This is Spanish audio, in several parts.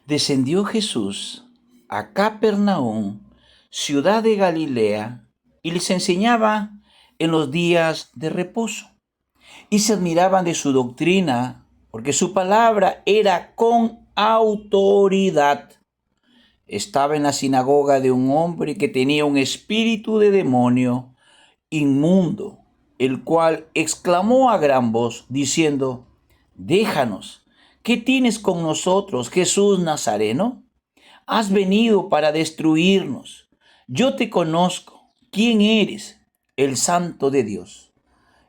Descendió Jesús a Capernaum, ciudad de Galilea, y les enseñaba en los días de reposo. Y se admiraban de su doctrina, porque su palabra era con autoridad. Estaba en la sinagoga de un hombre que tenía un espíritu de demonio inmundo, el cual exclamó a gran voz, diciendo: Déjanos, ¿qué tienes con nosotros, Jesús Nazareno? Has venido para destruirnos. Yo te conozco. ¿Quién eres? El Santo de Dios.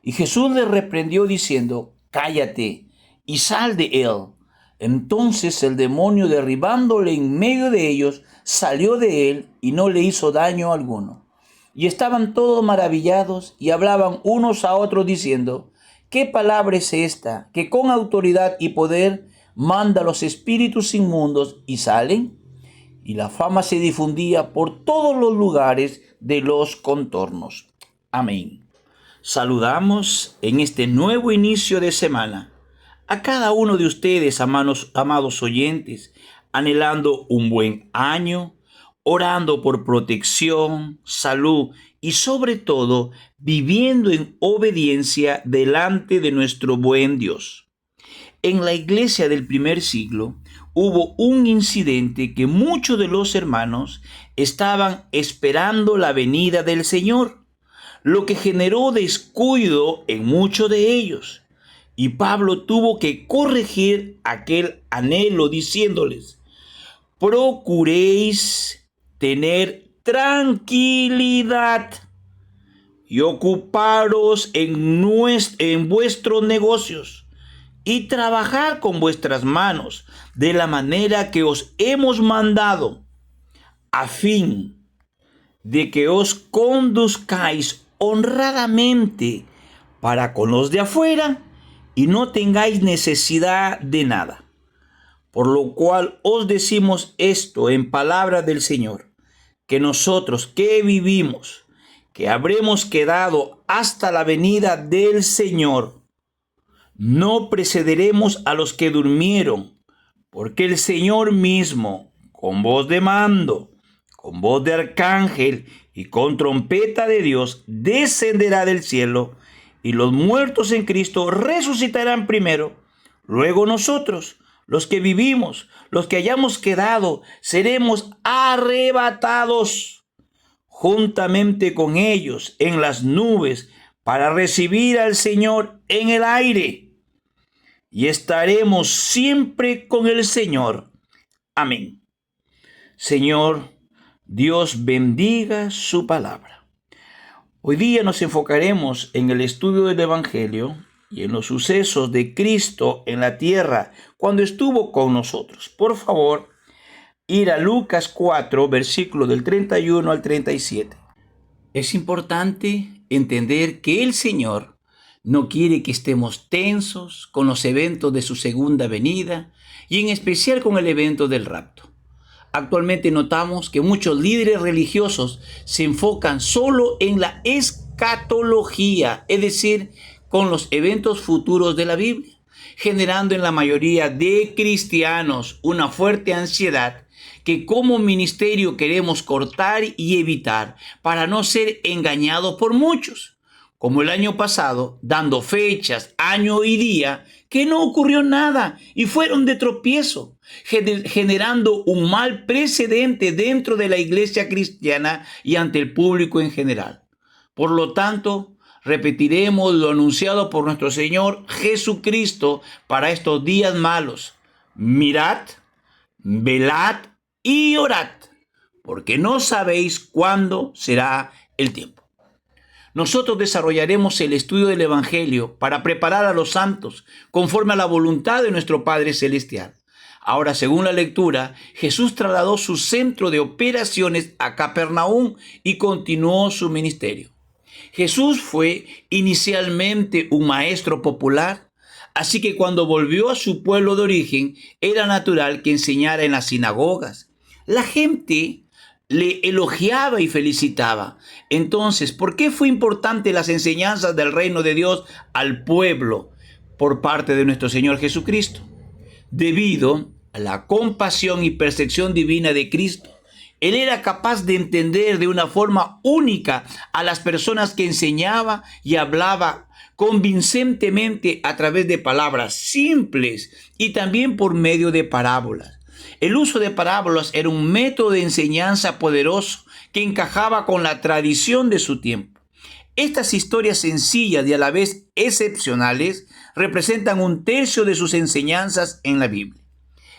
Y Jesús le reprendió diciendo: Cállate y sal de él. Entonces el demonio, derribándole en medio de ellos, salió de él y no le hizo daño alguno. Y estaban todos maravillados y hablaban unos a otros diciendo: ¿Qué palabra es esta que con autoridad y poder manda a los espíritus inmundos y salen? Y la fama se difundía por todos los lugares de los contornos. Amén. Saludamos en este nuevo inicio de semana a cada uno de ustedes, amados oyentes, anhelando un buen año, orando por protección, salud y sobre todo viviendo en obediencia delante de nuestro buen Dios. En la iglesia del primer siglo hubo un incidente que muchos de los hermanos estaban esperando la venida del Señor, lo que generó descuido en muchos de ellos. Y Pablo tuvo que corregir aquel anhelo diciéndoles: procuréis tener tranquilidad y ocuparos en vuestros negocios y trabajar con vuestras manos de la manera que os hemos mandado, a fin de que os conduzcáis honradamente para con los de afuera y no tengáis necesidad de nada. Por lo cual os decimos esto en palabra del Señor, que nosotros que vivimos, que habremos quedado hasta la venida del Señor, no precederemos a los que durmieron, porque el Señor mismo, con voz de mando, con voz de arcángel y con trompeta de Dios, descenderá del cielo, y los muertos en Cristo resucitarán primero. Luego nosotros, los que vivimos, los que hayamos quedado, seremos arrebatados juntamente con ellos en las nubes para recibir al Señor en el aire. Y estaremos siempre con el Señor. Amén. Señor, Dios bendiga su palabra. Hoy día nos enfocaremos en el estudio del Evangelio y en los sucesos de Cristo en la tierra cuando estuvo con nosotros. Por favor, ir a Lucas 4, versículo del 31 al 37. Es importante entender que el Señor no quiere que estemos tensos con los eventos de su segunda venida y en especial con el evento del rapto. Actualmente notamos que muchos líderes religiosos se enfocan solo en la escatología, es decir, con los eventos futuros de la Biblia, generando en la mayoría de cristianos una fuerte ansiedad que como ministerio queremos cortar y evitar para no ser engañados por muchos, como el año pasado, dando fechas, año y día, que no ocurrió nada y fueron de tropiezo, generando un mal precedente dentro de la iglesia cristiana y ante el público en general. Por lo tanto, repetiremos lo anunciado por nuestro Señor Jesucristo para estos días malos. Mirad, velad y orad, porque no sabéis cuándo será el tiempo. Nosotros desarrollaremos el estudio del Evangelio para preparar a los santos conforme a la voluntad de nuestro Padre Celestial. Ahora, según la lectura, Jesús trasladó su centro de operaciones a Capernaum y continuó su ministerio. Jesús fue inicialmente un maestro popular, así que cuando volvió a su pueblo de origen, era natural que enseñara en las sinagogas. La gente le elogiaba y felicitaba. Entonces, ¿por qué fue importante las enseñanzas del reino de Dios al pueblo por parte de nuestro Señor Jesucristo? Debido la compasión y percepción divina de Cristo. Él era capaz de entender de una forma única a las personas que enseñaba y hablaba convincentemente a través de palabras simples y también por medio de parábolas. El uso de parábolas era un método de enseñanza poderoso que encajaba con la tradición de su tiempo. Estas historias sencillas y a la vez excepcionales representan un tercio de sus enseñanzas en la Biblia.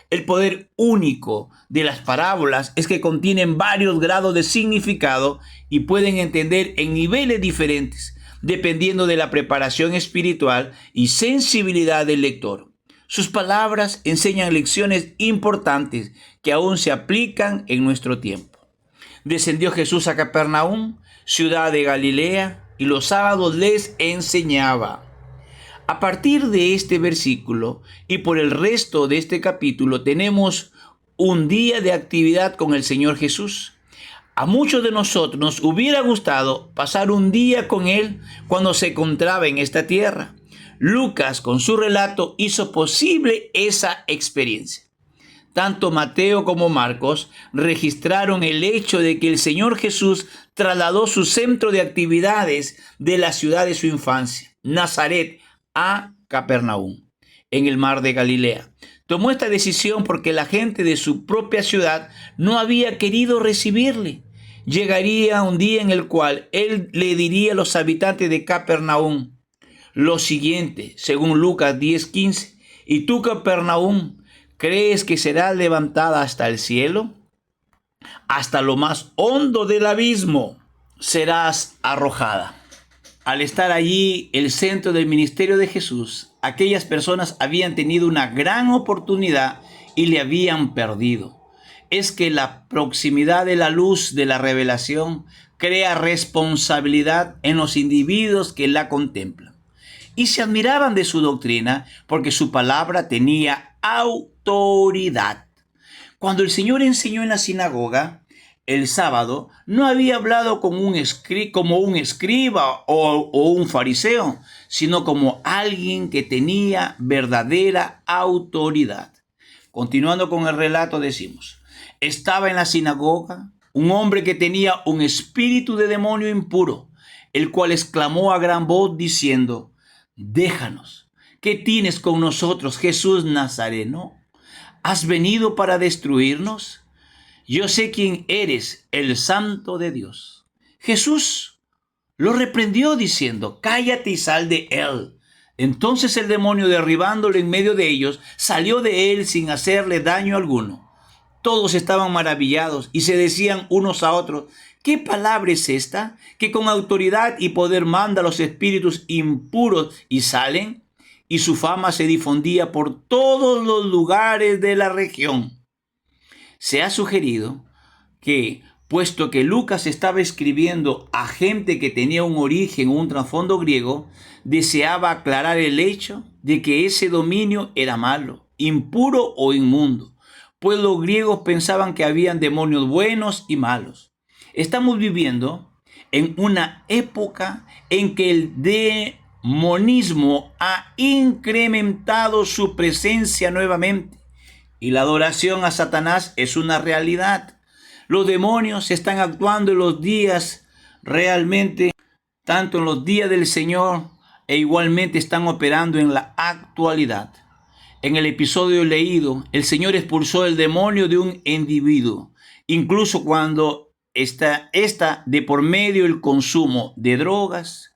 El poder único de las parábolas es que contienen varios grados de significado y pueden entender en niveles diferentes, dependiendo de la preparación espiritual y sensibilidad del lector. Sus palabras enseñan lecciones importantes que aún se aplican en nuestro tiempo. Descendió Jesús a Capernaum, ciudad de Galilea, y los sábados les enseñaba. A partir de este versículo y por el resto de este capítulo tenemos un día de actividad con el Señor Jesús. A muchos de nosotros nos hubiera gustado pasar un día con Él cuando se encontraba en esta tierra. Lucas, con su relato, hizo posible esa experiencia. Tanto Mateo como Marcos registraron el hecho de que el Señor Jesús trasladó su centro de actividades de la ciudad de su infancia, Nazaret, a Capernaum, en el mar de Galilea. Tomó esta decisión porque la gente de su propia ciudad no había querido recibirle. Llegaría un día en el cual él le diría a los habitantes de Capernaum lo siguiente, según Lucas 10:15: ¿Y tú, Capernaum, crees que será levantada hasta el cielo? Hasta lo más hondo del abismo serás arrojada. Al estar allí, el centro del ministerio de Jesús, aquellas personas habían tenido una gran oportunidad y le habían perdido. Es que la proximidad de la luz de la revelación crea responsabilidad en los individuos que la contemplan. Y se admiraban de su doctrina porque su palabra tenía autoridad. Cuando el Señor enseñó en la sinagoga el sábado, no había hablado como un escriba o un fariseo, sino como alguien que tenía verdadera autoridad. Continuando con el relato, decimos: estaba en la sinagoga un hombre que tenía un espíritu de demonio impuro, el cual exclamó a gran voz diciendo: déjanos, ¿qué tienes con nosotros, Jesús Nazareno? ¿Has venido para destruirnos? Yo sé quién eres, el Santo de Dios. Jesús lo reprendió diciendo: cállate y sal de él. Entonces el demonio, derribándolo en medio de ellos, salió de él sin hacerle daño alguno. Todos estaban maravillados y se decían unos a otros: ¿qué palabra es esta, que con autoridad y poder manda a los espíritus impuros y salen? Y su fama se difundía por todos los lugares de la región. Se ha sugerido que, puesto que Lucas estaba escribiendo a gente que tenía un origen o un trasfondo griego, deseaba aclarar el hecho de que ese dominio era malo, impuro o inmundo, pues los griegos pensaban que habían demonios buenos y malos. Estamos viviendo en una época en que el demonismo ha incrementado su presencia nuevamente. Y la adoración a Satanás es una realidad. Los demonios están actuando en los días realmente, tanto en los días del Señor, e igualmente están operando en la actualidad. En el episodio leído, el Señor expulsó el demonio de un individuo, incluso cuando está de por medio el consumo de drogas.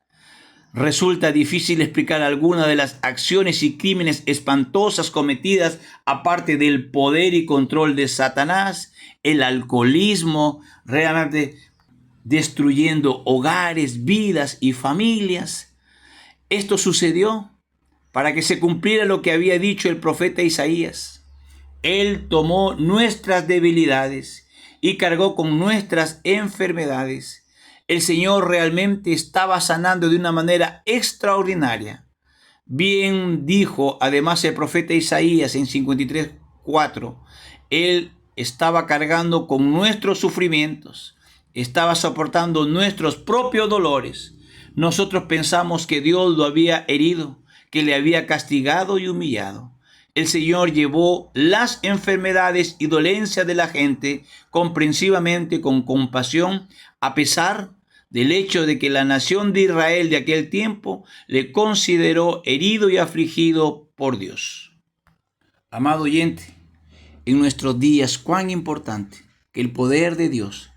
Resulta difícil explicar algunas de las acciones y crímenes espantosas cometidas aparte del poder y control de Satanás, el alcoholismo, realmente destruyendo hogares, vidas y familias. Esto sucedió para que se cumpliera lo que había dicho el profeta Isaías. Él tomó nuestras debilidades y cargó con nuestras enfermedades. El Señor realmente estaba sanando de una manera extraordinaria. Bien dijo además el profeta Isaías en 53:4. Él estaba cargando con nuestros sufrimientos, estaba soportando nuestros propios dolores. Nosotros pensamos que Dios lo había herido, que le había castigado y humillado. el Señor llevó las enfermedades y dolencias de la gente comprensivamente, con compasión, a pesar del hecho de que la nación de Israel de aquel tiempo le consideró herido y afligido por Dios. Amado oyente, en nuestros días, cuán importante que el poder de Dios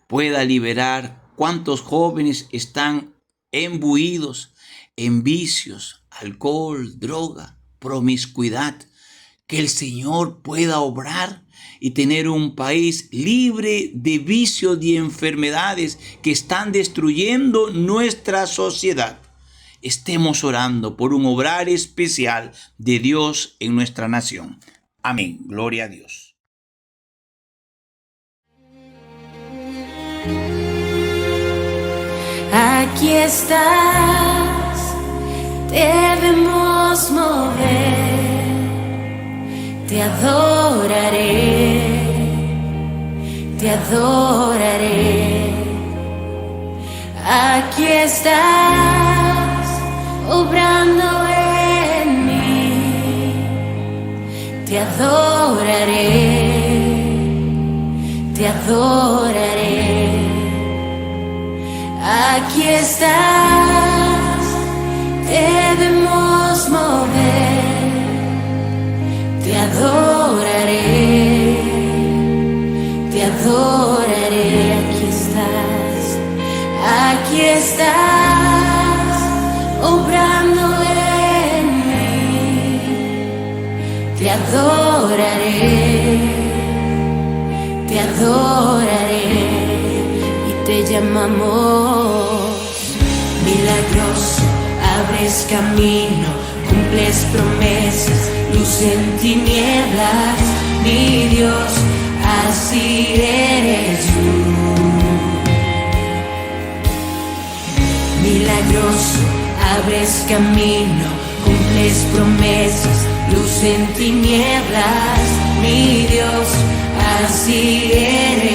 pueda liberar cuántos jóvenes están embuidos en vicios, alcohol, droga, promiscuidad. Que el Señor pueda obrar y tener un país libre de vicios y enfermedades que están destruyendo nuestra sociedad. Estemos orando por un obrar especial de Dios en nuestra nación. Amén. Gloria a Dios. Aquí estás, debemos mover, te adoraré, te adoraré. Aquí estás, obrando en mí, te adoraré, te adoraré. Aquí estás, debemos mover, te adoraré, te adoraré. Aquí estás, obrando en mí, te adoraré, te adoraré. Te llamamos milagroso, abres camino, cumples promesas, luz en tinieblas, mi Dios, así eres tú. Milagroso, abres camino, cumples promesas, luz en tinieblas, mi Dios, así eres tú.